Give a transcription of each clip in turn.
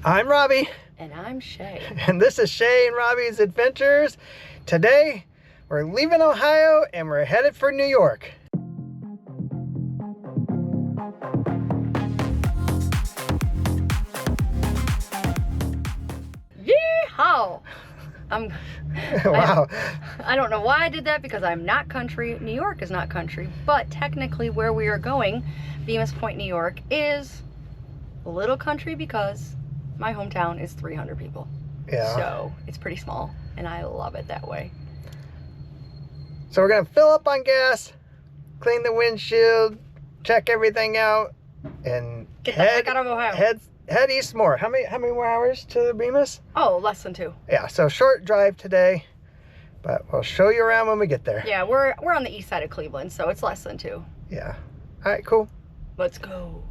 I'm Robbie. And I'm Shay. And this is Shay and Robbie's Adventures. Today, we're leaving Ohio and we're headed for New York. Yeehaw! Wow. I don't know why I did that because I'm not country. New York is not country. But technically where we are going, Bemis Point, New York, is a little country because my hometown is 300 people. Yeah. So it's pretty small and I love it that way. So we're going to fill up on gas, clean the windshield, check everything out, and Get the heck out of Ohio. Head east more. How many more hours to Bemis? Oh, less than 2. Yeah, so short drive today, but we'll show you around when we get there. Yeah, we're on the east side of Cleveland, so it's less than 2. Yeah. All right, cool. Let's go.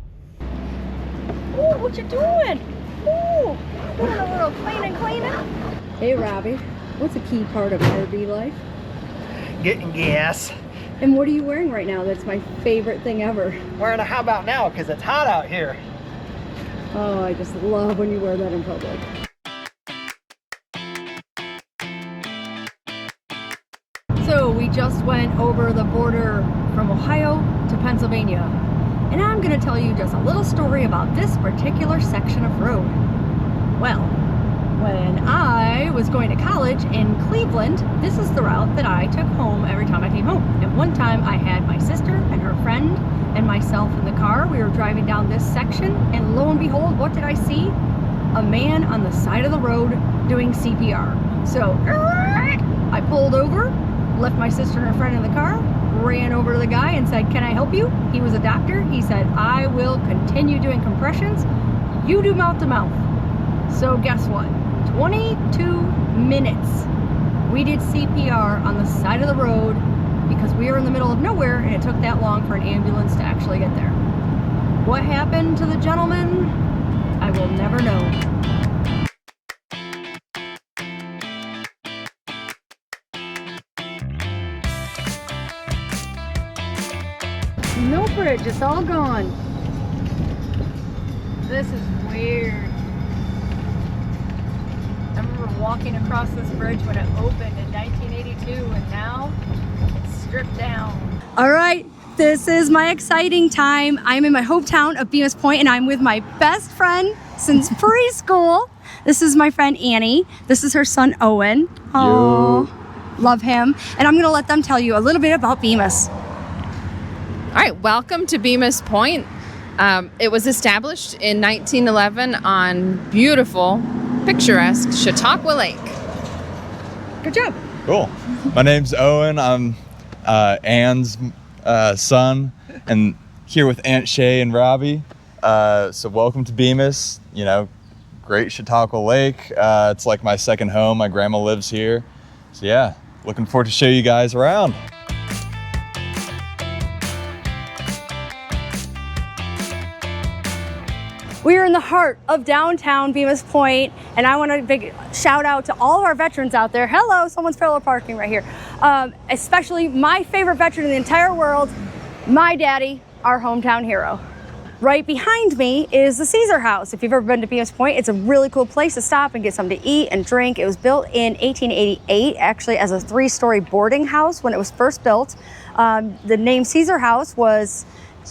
Ooh, what you doing? Ooh, doing a little cleaning. Hey, Robbie, what's a key part of RV life? Getting gas. And what are you wearing right now? That's my favorite thing ever. Wearing a how about now because it's hot out here. Oh, I just love when you wear that in public. So we just went over the border from Ohio to Pennsylvania. And I'm gonna tell you just a little story about this particular section of road. Well, when I was going to college in Cleveland, this is the route that I took home every time I came home. And one time I had my sister and her friend and myself in the car. We were driving down this section and lo and behold, what did I see? A man on the side of the road doing CPR. So I pulled over, left my sister and her friend in the car, ran over to the guy and said, "Can I help you?" He was a doctor. He said, "I will continue doing compressions. You do mouth to mouth." So guess what? 22 minutes we did CPR on the side of the road because we were in the middle of nowhere and it took that long for an ambulance to actually get there. What happened to the gentleman? I will never know. No bridge, it's all gone. This is weird. I remember walking across this bridge when it opened in 1982 and now it's stripped down. All right, this is my exciting time. I'm in my hometown of Bemis Point and I'm with my best friend since preschool. This is my friend Annie. This is her son Owen. Oh, love him. And I'm gonna let them tell you a little bit about Bemis. All right, welcome to Bemis Point. It was established in 1911 on beautiful, picturesque Chautauqua Lake. Good job. Cool. My name's Owen. I'm Ann's son, and here with Aunt Shay and Robbie. So welcome to Bemis. You know, great Chautauqua Lake. It's like my second home. My grandma lives here. So yeah, looking forward to show you guys around. We are in the heart of downtown Bemis Point, and I want to big shout out to all of our veterans out there. Hello, someone's parallel parking right here. Especially my favorite veteran in the entire world, my daddy, our hometown hero. Right behind me is the Caesar House. If you've ever been to Bemis Point, it's a really cool place to stop and get something to eat and drink. It was built in 1888, actually as a 3-story boarding house when it was first built. The name Caesar House was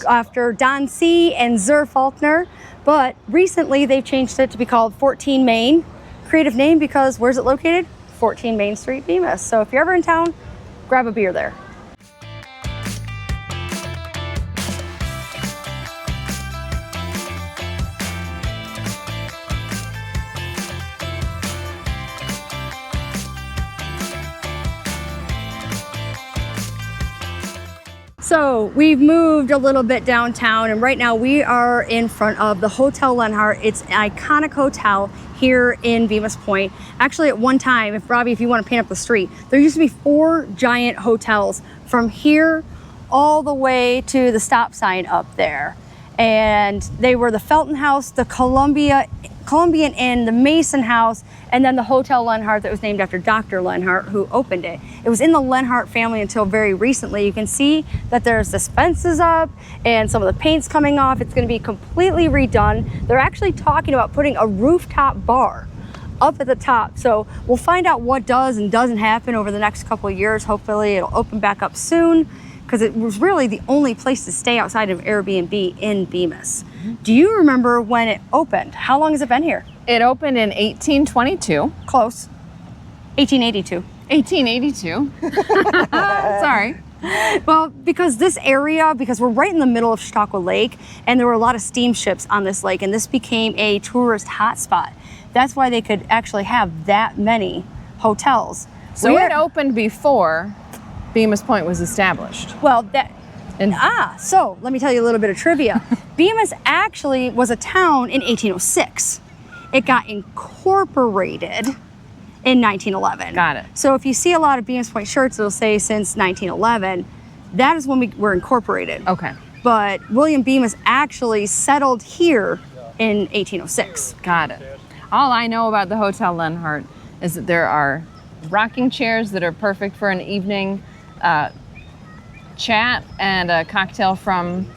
after Don C. and Zer Faulkner. But recently they've changed it to be called 14 Main. Creative name because where's it located? 14 Main Street, Bemis. So if you're ever in town, grab a beer there. So we've moved a little bit downtown and right now we are in front of the Hotel Lenhard. It's an iconic hotel here in Bemis Point. Actually at one time, Robbie, if you want to paint up the street, there used to be 4 giant hotels from here all the way to the stop sign up there. And they were the Felton House, the Columbian Inn, the Mason House, and then the Hotel Lenhard that was named after Dr. Lenhard, who opened it. It was in the Lenhard family until very recently. You can see that there's the fences up and some of the paint's coming off. It's going to be completely redone. They're actually talking about putting a rooftop bar up at the top. So we'll find out what does and doesn't happen over the next couple of years. Hopefully it'll open back up soon, because it was really the only place to stay outside of Airbnb in Bemis. Do you remember when it opened? How long has it been here? It opened in 1822. Close. 1882. 1882. Sorry. Well, because this area, because we're right in the middle of Chautauqua Lake, and there were a lot of steamships on this lake, and this became a tourist hotspot. That's why they could actually have that many hotels. So it opened before Bemis Point was established. Well, so let me tell you a little bit of trivia. Bemis actually was a town in 1806. It got incorporated in 1911. Got it. So if you see a lot of Bemis Point shirts, it'll say since 1911. That is when we were incorporated. Okay. But William Bemis actually settled here in 1806. Got it. All I know about the Hotel Lenhard is that there are rocking chairs that are perfect for an evening chat and a cocktail from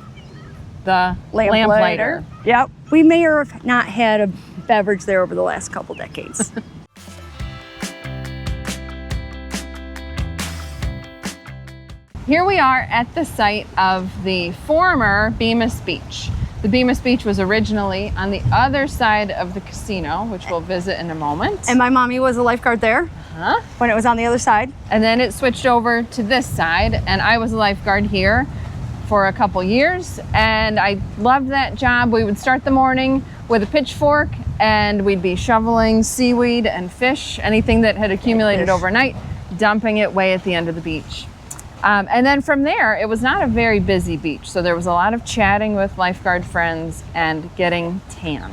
the lamplighter. Yep. We may or have not had a beverage there over the last couple decades. Here we are at the site of the former Bemis Beach. The Bemis Beach was originally on the other side of the casino, which we'll visit in a moment. And my mommy was a lifeguard there when it was on the other side. And then it switched over to this side, and I was a lifeguard here for a couple years, and I loved that job. We would start the morning with a pitchfork, and we'd be shoveling seaweed and fish, anything that had accumulated overnight, dumping it way at the end of the beach. And then from there, it was not a very busy beach, so there was a lot of chatting with lifeguard friends and getting tan.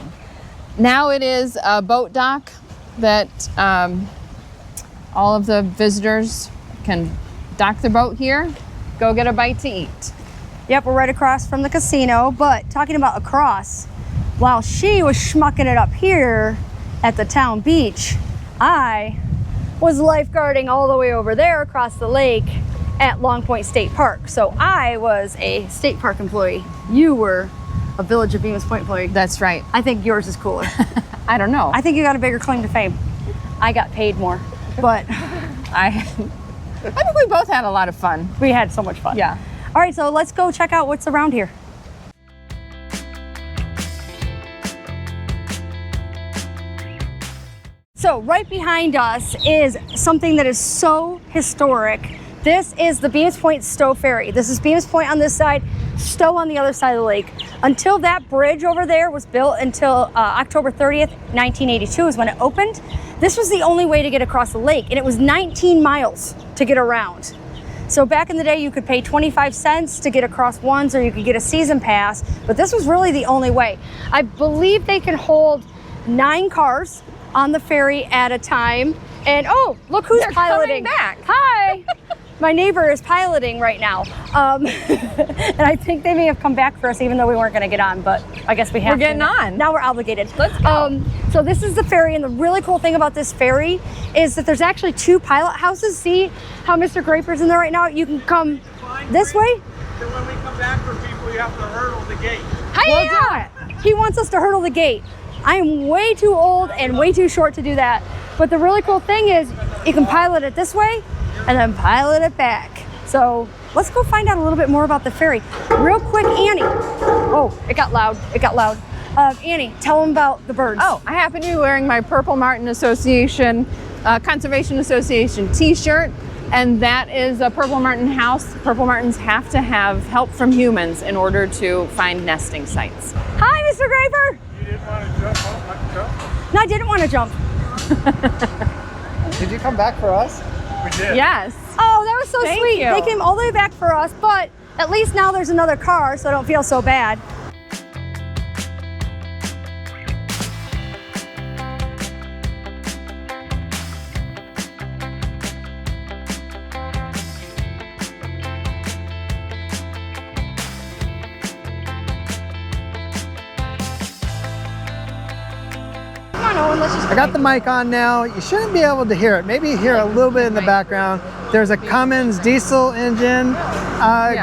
Now it is a boat dock that all of the visitors can dock their boat here, go get a bite to eat. Yep, we're right across from the casino, but talking about across, while she was schmucking it up here at the town beach, I was lifeguarding all the way over there across the lake at Long Point State Park. So I was a state park employee. You were a Village of Bemis Point employee. That's right. I think yours is cooler. I don't know. I think you got a bigger claim to fame. I got paid more, but I think we both had a lot of fun. we had so much fun. Yeah. All right, so let's go check out what's around here. So right behind us is something that is so historic. This is the Bemis Point Stowe Ferry. This is Bemis Point on this side, Stowe on the other side of the lake. Until that bridge over there was built until October 30th, 1982 is when it opened. This was the only way to get across the lake, and it was 19 miles to get around. So back in the day, you could pay 25 cents to get across once, or you could get a season pass, but this was really the only way. I believe they can hold 9 cars on the ferry at a time. And oh, look who's piloting. Coming back. Hi. My neighbor is piloting right now. And I think they may have come back for us even though we weren't gonna get on, but I guess we have to. We're getting on. Now we're obligated. Let's go. So this is the ferry, and the really cool thing about this ferry is that there's actually 2 pilot houses. See how Mr. Graper's in there right now? You can come this way. So when we come back for people, you have to hurdle the gate. We'll do it. He wants us to hurdle the gate. I am way too old and way too short to do that. But the really cool thing is you can pilot it this way and then pilot it back. So let's go find out a little bit more about the ferry. Real quick, Annie. Oh, it got loud. It got loud. Annie, tell them about the birds. Oh, I happen to be wearing my Purple Martin Association, Conservation Association t-shirt, and that is a Purple Martin house. Purple Martins have to have help from humans in order to find nesting sites. Hi, Mr. Graper. You didn't want to jump off like a jump? No, I didn't want to jump. Did you come back for us? We did. Yes. Oh, that was so Thank sweet. you. They came all the way back for us, but at least now there's another car, so I don't feel so bad. Owen, let's just I got the mic on now. You shouldn't be able to hear it. Maybe you hear a little bit in the background. There's a Cummins diesel engine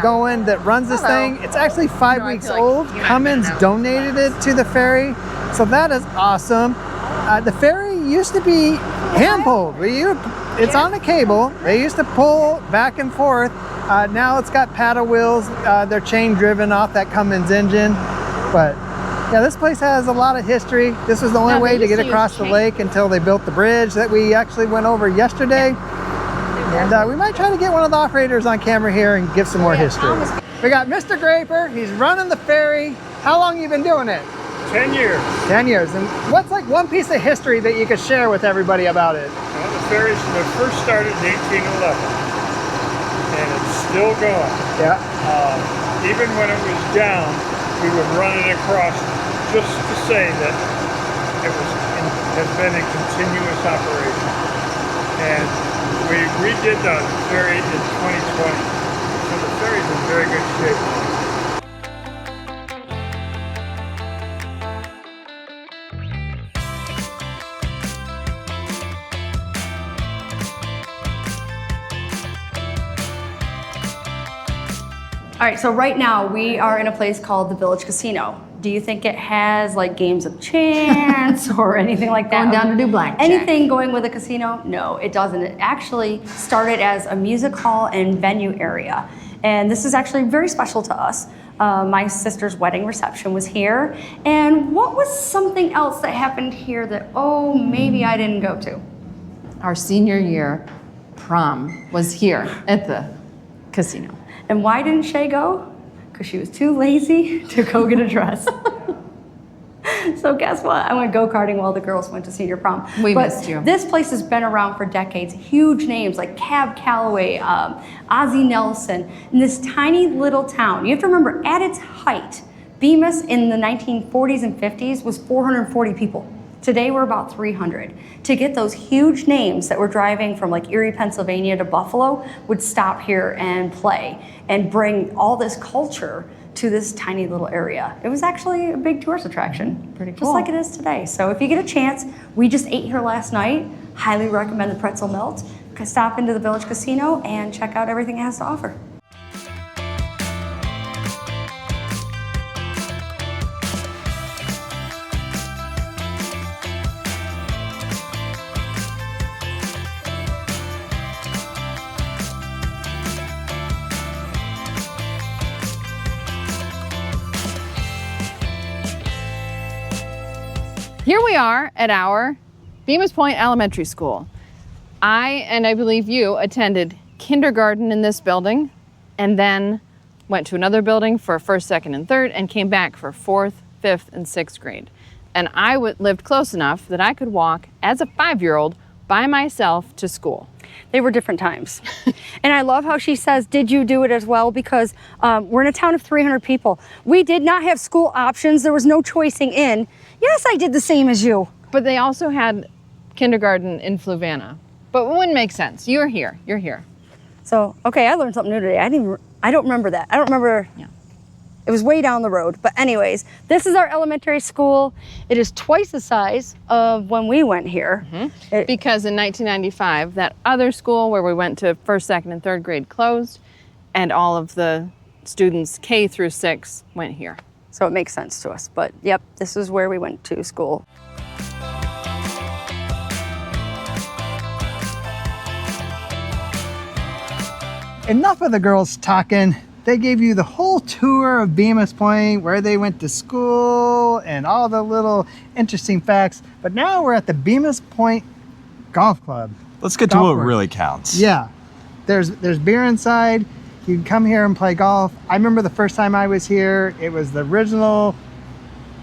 going that runs this thing. It's actually 5 weeks old. Cummins donated it to the ferry, so that is awesome. The ferry used to be hand-pulled. It's on a cable. They used to pull back and forth. Now it's got paddle wheels. They're chain driven off that Cummins engine. But yeah, this place has a lot of history. This was the only way to get across the lake until they built the bridge that we actually went over yesterday. And we might try to get one of the operators on camera here and give some more history. We got Mr. Graper. He's running the ferry. How long have you been doing it? 10 years. 10 years. And what's like one piece of history that you could share with everybody about it? Well, the ferries were first started in 1811, and it's still going. Yeah. Even when it was down, we would run it across just to say that it has been in continuous operation. And we redid the ferry in 2020, so the ferry's in very good shape. All right, so right now we are in a place called the Village Casino. Do you think it has like games of chance or anything like that? Going down to do blackjack. Anything going with a casino? No, it doesn't. It actually started as a music hall and venue area. And this is actually very special to us. My sister's wedding reception was here. And what was something else that happened here that, oh, maybe I didn't go to? Our senior year prom was here at the casino. And why didn't Shae go? Because she was too lazy to go get a dress. So guess what? I went go-karting while the girls went to senior prom. We missed you. This place has been around for decades. Huge names like Cab Calloway, Ozzie Nelson, in this tiny little town. You have to remember, at its height, Bemis in the 1940s and 50s was 440 people. Today we're about 300. To get those huge names that were driving from like Erie, Pennsylvania to Buffalo would stop here and play and bring all this culture to this tiny little area. It was actually a big tourist attraction. Pretty cool. Just like it is today. So if you get a chance, we just ate here last night. Highly recommend the pretzel melt. Stop into the Village Casino and check out everything it has to offer. Here we are at our Bemis Point Elementary School. I believe you attended kindergarten in this building and then went to another building for first, second, and third and came back for fourth, fifth, and sixth grade. And I lived close enough that I could walk as a 5-year-old by myself to school. They were different times. And I love how she says, did you do it as well? Because we're in a town of 300 people. We did not have school options. There was no choicing in. Yes, I did the same as you. But they also had kindergarten in Fluvanna. But it wouldn't make sense. You're here. You're here. So, okay, I learned something new today. I don't remember that. I don't remember. Yeah. It was way down the road. But anyways, this is our elementary school. It is twice the size of when we went here. Mm-hmm. Because in 1995, that other school where we went to first, second, and third grade closed, and all of the students K through 6 went here. So it makes sense to us. But yep, this is where we went to school. Enough of the girls talking. They gave you the whole tour of Bemis Point, where they went to school, and all the little interesting facts. But now we're at the Bemis Point Golf Club. Let's get to what really counts. Yeah. There's beer inside. You can come here and play golf. I remember the first time I was here, it was the original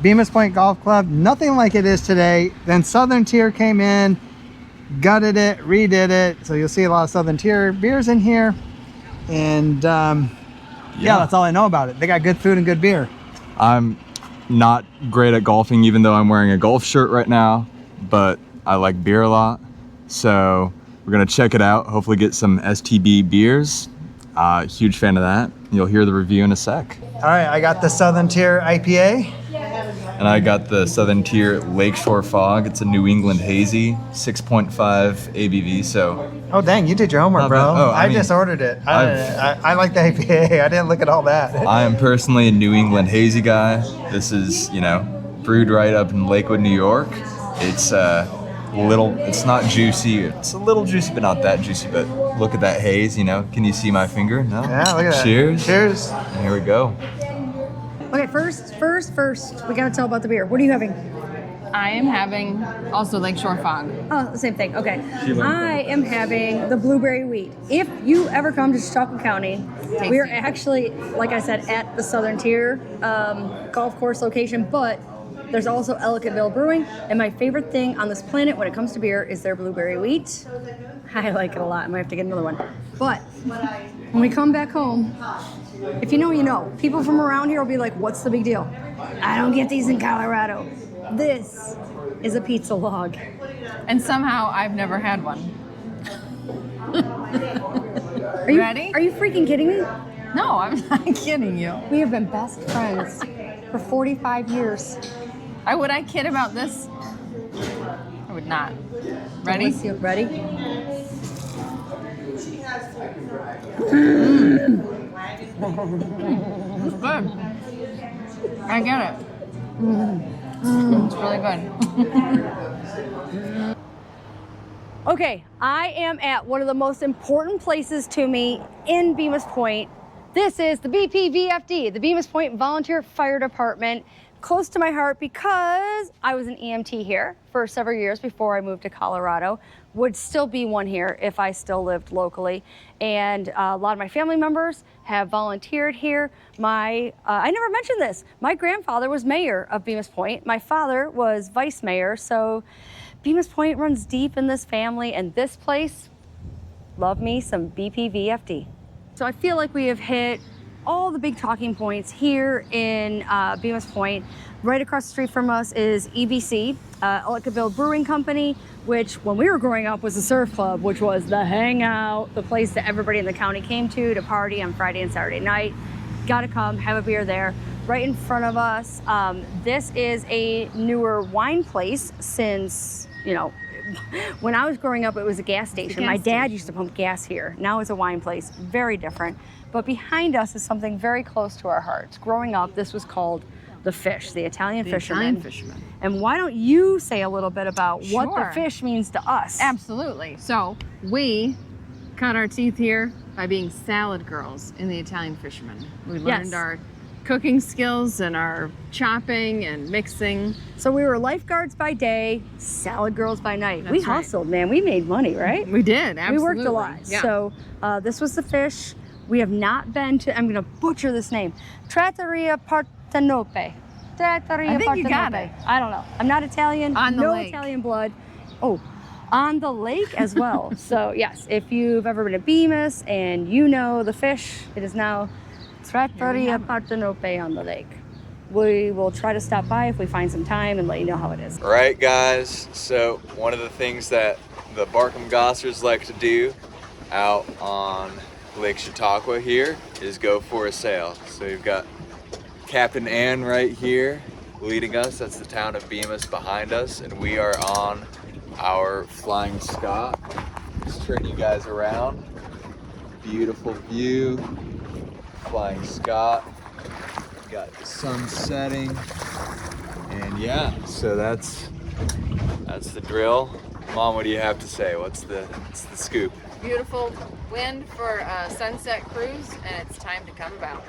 Bemis Point Golf Club. Nothing like it is today. Then Southern Tier came in, gutted it, redid it. So you'll see a lot of Southern Tier beers in here. And yeah, that's all I know about it. They got good food and good beer. I'm not great at golfing, even though I'm wearing a golf shirt right now, but I like beer a lot. So we're gonna check it out, hopefully get some STB beers. Huge fan of that. You'll hear the review in a sec. All right, I got the Southern Tier IPA. And I got the Southern Tier Lakeshore Fog. It's a New England hazy, 6.5 ABV. So Oh dang, you did your homework, Not bro. bad. Oh, I I mean, just ordered it. I like the IPA. I didn't look at all that. I am personally a New England hazy guy. This is, brewed right up in Lakewood, New York. It's it's not juicy. It's a little juicy, but not that juicy. But look at that haze, Can you see my finger? No? Yeah, look at that. Cheers. Cheers. And here we go. Okay, first, we gotta tell about the beer. What are you having? I am having also Lakeshore Fog. Oh, the same thing. Okay. I am having the blueberry wheat. If you ever come to Chautauqua County, we are actually, like I said, at the Southern Tier golf course location, but there's also Ellicottville Brewing, and my favorite thing on this planet when it comes to beer is their blueberry wheat. I like it a lot. I might have to get another one. But when we come back home, if you know, you know. People from around here will be like, what's the big deal? I don't get these in Colorado. This is a pizza log. And somehow I've never had one. Are you Ready? Are you freaking kidding me? No, I'm not kidding you. We have been best friends for 45 years. Would I kid about this? I would not. Ready? Let's see. Ready? It's good. I get it. It's really good. Okay, I am at one of the most important places to me in Bemis Point. This is the BPVFD, the Bemis Point Volunteer Fire Department. Close to my heart because I was an EMT here for several years before I moved to Colorado. Would still be one here if I still lived locally. And a lot of my family members have volunteered here. I never mentioned this. My grandfather was mayor of Bemis Point. My father was vice mayor. So Bemis Point runs deep in this family, and this place, love me some BPVFD. So I feel like we have hit all the big talking points here in Bemis Point. Right across the street from us is EBC, Ellicottville Brewing Company, which when we were growing up was a surf club, which was the hangout, the place that everybody in the county came to party on Friday and Saturday night. Gotta come, have a beer there. Right in front of us, this is a newer wine place since, when I was growing up, it was a gas station. My dad used to pump gas here. Now it's a wine place, very different. But behind us is something very close to our hearts. Growing up, this was called the Fish, the Italian fisherman. And why don't you say a little bit about what the fish means to us? Absolutely. So we cut our teeth here by being salad girls in the Italian fisherman. We learned our cooking skills and our chopping and mixing. So we were lifeguards by day, salad girls by night. That's we right. hustled, man. We made money, right? We did, absolutely. We worked a lot. Yeah. So this was the Fish. We have not been to, I'm going to butcher this name, Trattoria Partenope. I think you got it. I don't know. I'm not Italian. On the no lake. Italian blood. Oh, on the lake as well. So yes, if you've ever been to Bemis and you know the Fish, it is now Trattoria Partenope on the lake. We will try to stop by if we find some time and let you know how it is. All right, guys. So one of the things that the Barkham Gossers like to do out on Lake Chautauqua here is go for a sail. So you've got Captain Ann right here leading us. That's the town of Bemis behind us, and we are on our Flying Scot. Just turn you guys around. Beautiful view. Flying Scot. Got the sun setting, and yeah, so that's the drill. Mom, what do you have to say? What's the scoop? Beautiful wind for a sunset cruise, and it's time to come about.